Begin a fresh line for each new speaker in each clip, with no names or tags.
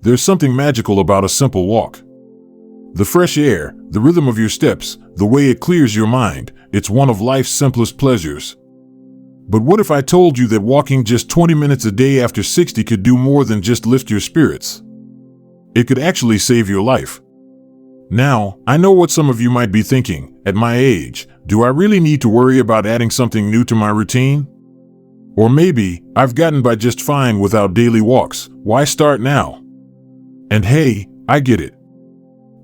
There's something magical about a simple walk. The fresh air, the rhythm of your steps, the way it clears your mind, it's one of life's simplest pleasures. But what if I told you that walking just 20 minutes a day after 60 could do more than just lift your spirits? It could actually save your life. Now, I know what some of you might be thinking. At my age, do I really need to worry about adding something new to my routine? Or maybe, I've gotten by just fine without daily walks. Why start now? And hey, I get it.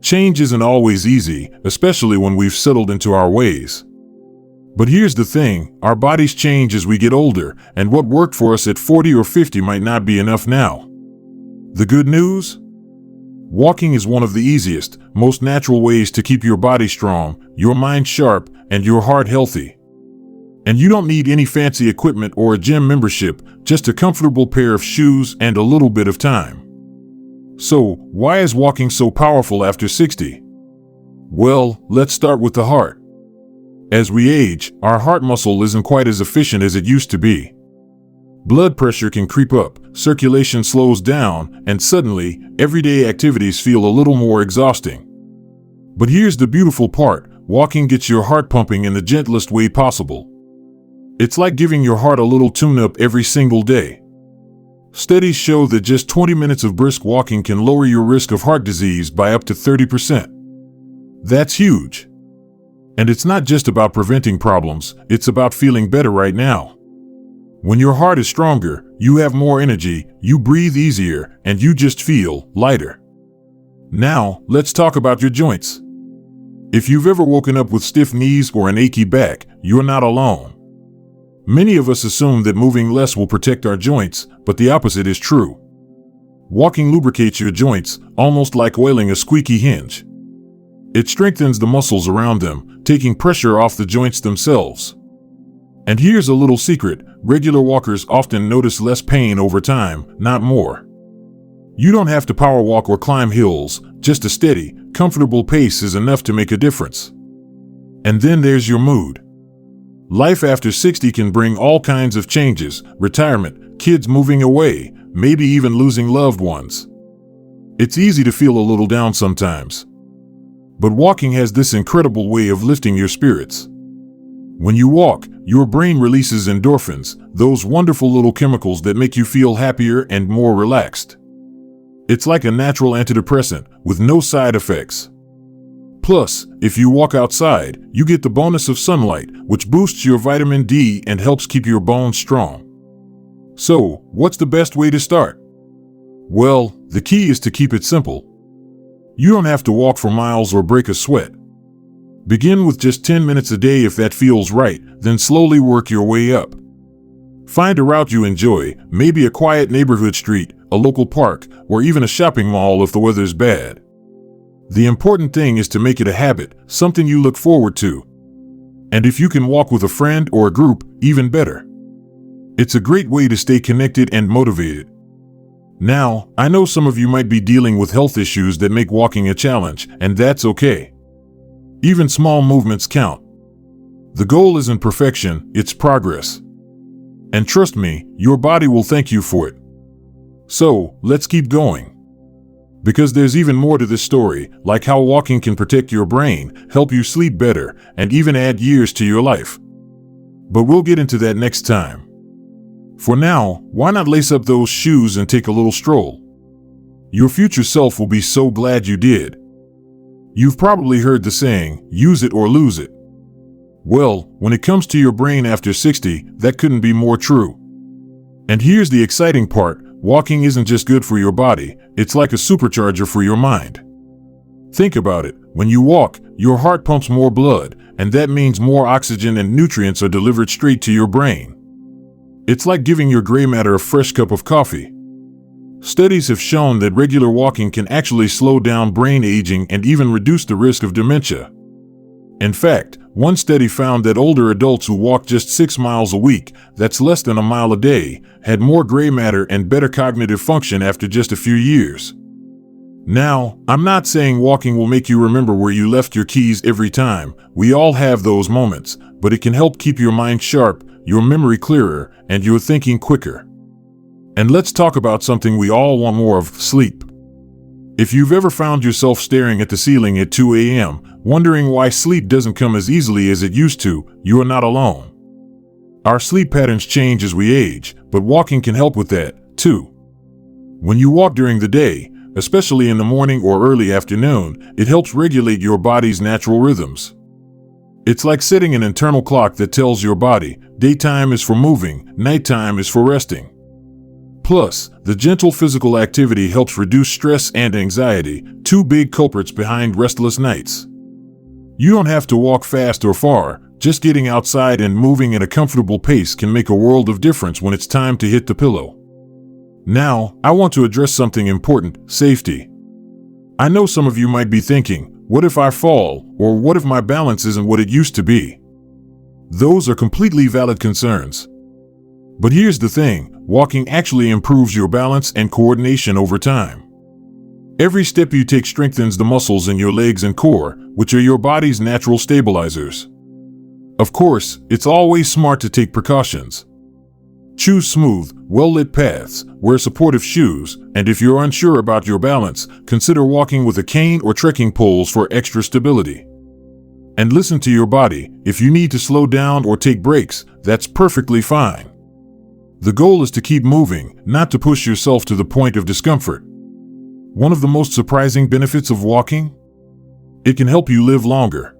Change isn't always easy, especially when we've settled into our ways. But here's the thing, our bodies change as we get older, and what worked for us at 40 or 50 might not be enough now. The good news? Walking is one of the easiest, most natural ways to keep your body strong, your mind sharp, and your heart healthy. And you don't need any fancy equipment or a gym membership, just a comfortable pair of shoes and a little bit of time. So, why is walking so powerful after 60? Well, let's start with the heart. As we age, our heart muscle isn't quite as efficient as it used to be. Blood pressure can creep up, circulation slows down, and suddenly, everyday activities feel a little more exhausting. But here's the beautiful part, walking gets your heart pumping in the gentlest way possible. It's like giving your heart a little tune-up every single day. Studies show that just 20 minutes of brisk walking can lower your risk of heart disease by up to 30%. That's huge. And it's not just about preventing problems, it's about feeling better right now. When your heart is stronger, you have more energy, you breathe easier, and you just feel lighter. Now, let's talk about your joints. If you've ever woken up with stiff knees or an achy back, you're not alone. Many of us assume that moving less will protect our joints, but the opposite is true. Walking lubricates your joints, almost like oiling a squeaky hinge. It strengthens the muscles around them, taking pressure off the joints themselves. And here's a little secret, regular walkers often notice less pain over time, not more. You don't have to power walk or climb hills, just a steady, comfortable pace is enough to make a difference. And then there's your mood. Life after 60 can bring all kinds of changes, retirement, kids moving away, maybe even losing loved ones. It's easy to feel a little down sometimes. But walking has this incredible way of lifting your spirits. When you walk, your brain releases endorphins, those wonderful little chemicals that make you feel happier and more relaxed. It's like a natural antidepressant, with no side effects. Plus, if you walk outside, you get the bonus of sunlight, which boosts your vitamin D and helps keep your bones strong. So, what's the best way to start? Well, the key is to keep it simple. You don't have to walk for miles or break a sweat. Begin with just 10 minutes a day if that feels right, then slowly work your way up. Find a route you enjoy, maybe a quiet neighborhood street, a local park, or even a shopping mall if the weather's bad. The important thing is to make it a habit, something you look forward to. And if you can walk with a friend or a group, even better. It's a great way to stay connected and motivated. Now, I know some of you might be dealing with health issues that make walking a challenge, and that's okay. Even small movements count. The goal isn't perfection, it's progress. And trust me, your body will thank you for it. So, let's keep going. Because there's even more to this story, like how walking can protect your brain, help you sleep better, and even add years to your life. But we'll get into that next time. For now, why not lace up those shoes and take a little stroll? Your future self will be so glad you did. You've probably heard the saying, use it or lose it. Well, when it comes to your brain after 60, that couldn't be more true. And here's the exciting part, walking isn't just good for your body, it's like a supercharger for your mind. Think about it, when you walk, your heart pumps more blood, and that means more oxygen and nutrients are delivered straight to your brain. It's like giving your gray matter a fresh cup of coffee. Studies have shown that regular walking can actually slow down brain aging and even reduce the risk of dementia. In fact, one study found that older adults who walked just 6 miles a week, that's less than a mile a day, had more gray matter and better cognitive function after just a few years. Now, I'm not saying walking will make you remember where you left your keys every time. We all have those moments, but it can help keep your mind sharp, your memory clearer, and your thinking quicker. And let's talk about something we all want more of: sleep. If you've ever found yourself staring at the ceiling at 2 a.m., wondering why sleep doesn't come as easily as it used to, you are not alone. Our sleep patterns change as we age, but walking can help with that, too. When you walk during the day, especially in the morning or early afternoon, it helps regulate your body's natural rhythms. It's like setting an internal clock that tells your body, daytime is for moving, nighttime is for resting. Plus, the gentle physical activity helps reduce stress and anxiety, two big culprits behind restless nights. You don't have to walk fast or far, just getting outside and moving at a comfortable pace can make a world of difference when it's time to hit the pillow. Now, I want to address something important: safety. I know some of you might be thinking, what if I fall, or what if my balance isn't what it used to be? Those are completely valid concerns. But here's the thing: walking actually improves your balance and coordination over time. Every step you take strengthens the muscles in your legs and core, which are your body's natural stabilizers. Of course, it's always smart to take precautions. Choose smooth, well-lit paths, wear supportive shoes, and if you're unsure about your balance, consider walking with a cane or trekking poles for extra stability. And listen to your body: if you need to slow down or take breaks, that's perfectly fine. The goal is to keep moving, not to push yourself to the point of discomfort. One of the most surprising benefits of walking? It can help you live longer.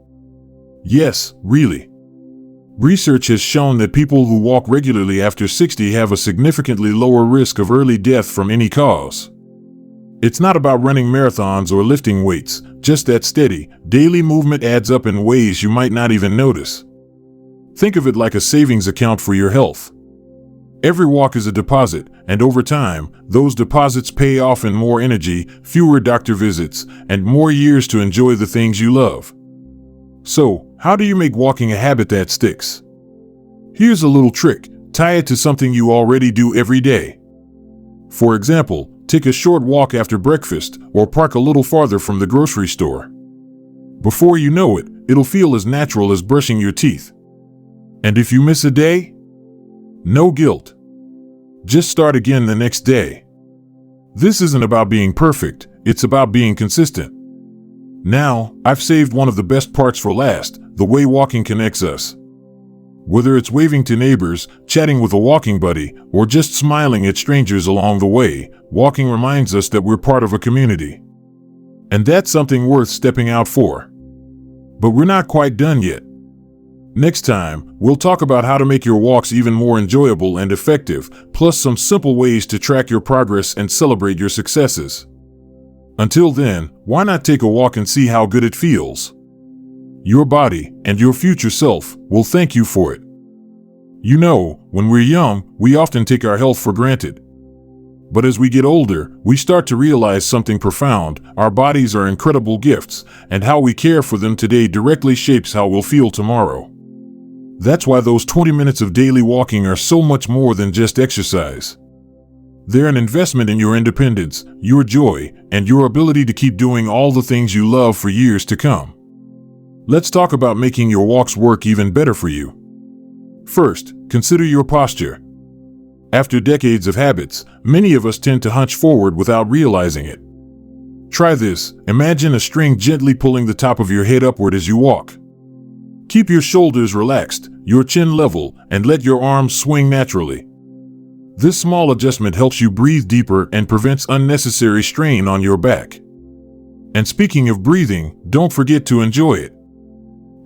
Yes, really. Research has shown that people who walk regularly after 60 have a significantly lower risk of early death from any cause. It's not about running marathons or lifting weights, just that steady, daily movement adds up in ways you might not even notice. Think of it like a savings account for your health. Every walk is a deposit, and over time, those deposits pay off in more energy, fewer doctor visits, and more years to enjoy the things you love. So, how do you make walking a habit that sticks? Here's a little trick: tie it to something you already do every day. For example, take a short walk after breakfast, or park a little farther from the grocery store. Before you know it, it'll feel as natural as brushing your teeth. And if you miss a day, no guilt. Just start again the next day. This isn't about being perfect, it's about being consistent. Now, I've saved one of the best parts for last: the way walking connects us. Whether it's waving to neighbors, chatting with a walking buddy, or just smiling at strangers along the way, walking reminds us that we're part of a community. And that's something worth stepping out for. But we're not quite done yet. Next time, we'll talk about how to make your walks even more enjoyable and effective, plus some simple ways to track your progress and celebrate your successes. Until then, why not take a walk and see how good it feels? Your body and your future self will thank you for it. You know, when we're young, we often take our health for granted. But as we get older, we start to realize something profound: our bodies are incredible gifts, and how we care for them today directly shapes how we'll feel tomorrow. That's why those 20 minutes of daily walking are so much more than just exercise. They're an investment in your independence, your joy, and your ability to keep doing all the things you love for years to come. Let's talk about making your walks work even better for you. First, consider your posture. After decades of habits, many of us tend to hunch forward without realizing it. Try this: imagine a string gently pulling the top of your head upward as you walk. Keep your shoulders relaxed, your chin level, and let your arms swing naturally. This small adjustment helps you breathe deeper and prevents unnecessary strain on your back. And speaking of breathing, don't forget to enjoy it.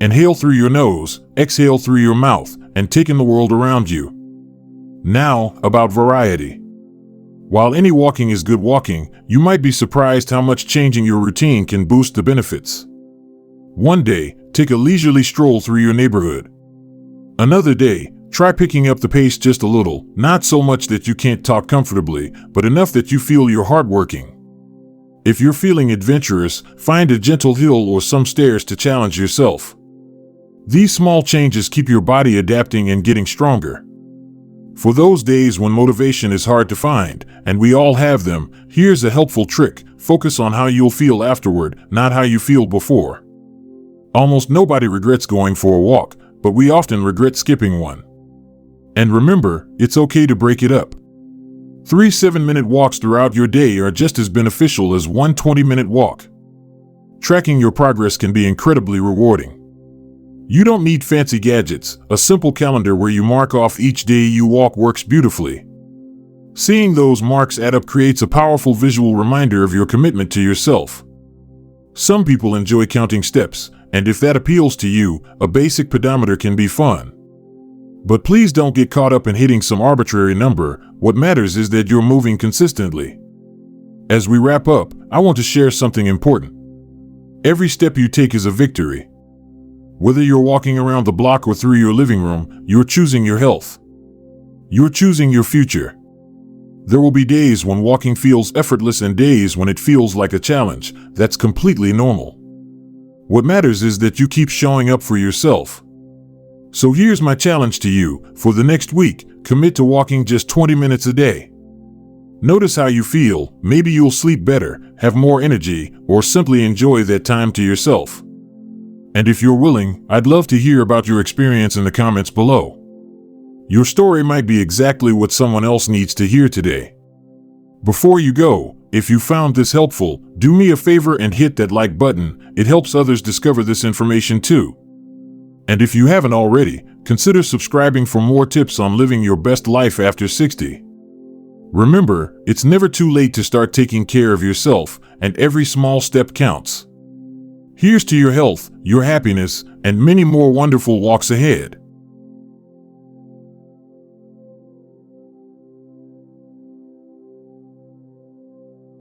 Inhale through your nose, exhale through your mouth, and take in the world around you. Now, about variety. While any walking is good walking, you might be surprised how much changing your routine can boost the benefits. One day, take a leisurely stroll through your neighborhood. Another day, try picking up the pace just a little, not so much that you can't talk comfortably, but enough that you feel your heart working. If you're feeling adventurous, find a gentle hill or some stairs to challenge yourself. These small changes keep your body adapting and getting stronger. For those days when motivation is hard to find, and we all have them, here's a helpful trick: focus on how you'll feel afterward, not how you feel before. Almost nobody regrets going for a walk, but we often regret skipping one. And remember, it's okay to break it up. 3 7-minute walks throughout your day are just as beneficial as one 20-minute walk. Tracking your progress can be incredibly rewarding. You don't need fancy gadgets. A simple calendar where you mark off each day you walk works beautifully. Seeing those marks add up creates a powerful visual reminder of your commitment to yourself. Some people enjoy counting steps, and if that appeals to you, a basic pedometer can be fun. But please don't get caught up in hitting some arbitrary number. What matters is that you're moving consistently. As we wrap up, I want to share something important. Every step you take is a victory. Whether you're walking around the block or through your living room, you're choosing your health. You're choosing your future. There will be days when walking feels effortless and days when it feels like a challenge. That's completely normal. What matters is that you keep showing up for yourself. So here's my challenge to you. For the next week, commit to walking just 20 minutes a day. Notice how you feel. Maybe you'll sleep better, have more energy, or simply enjoy that time to yourself. And if you're willing, I'd love to hear about your experience in the comments below. Your story might be exactly what someone else needs to hear today. Before you go, if you found this helpful, do me a favor and hit that like button. It helps others discover this information too. And if you haven't already, consider subscribing for more tips on living your best life after 60. Remember, it's never too late to start taking care of yourself, and every small step counts. Here's to your health, your happiness, and many more wonderful walks ahead.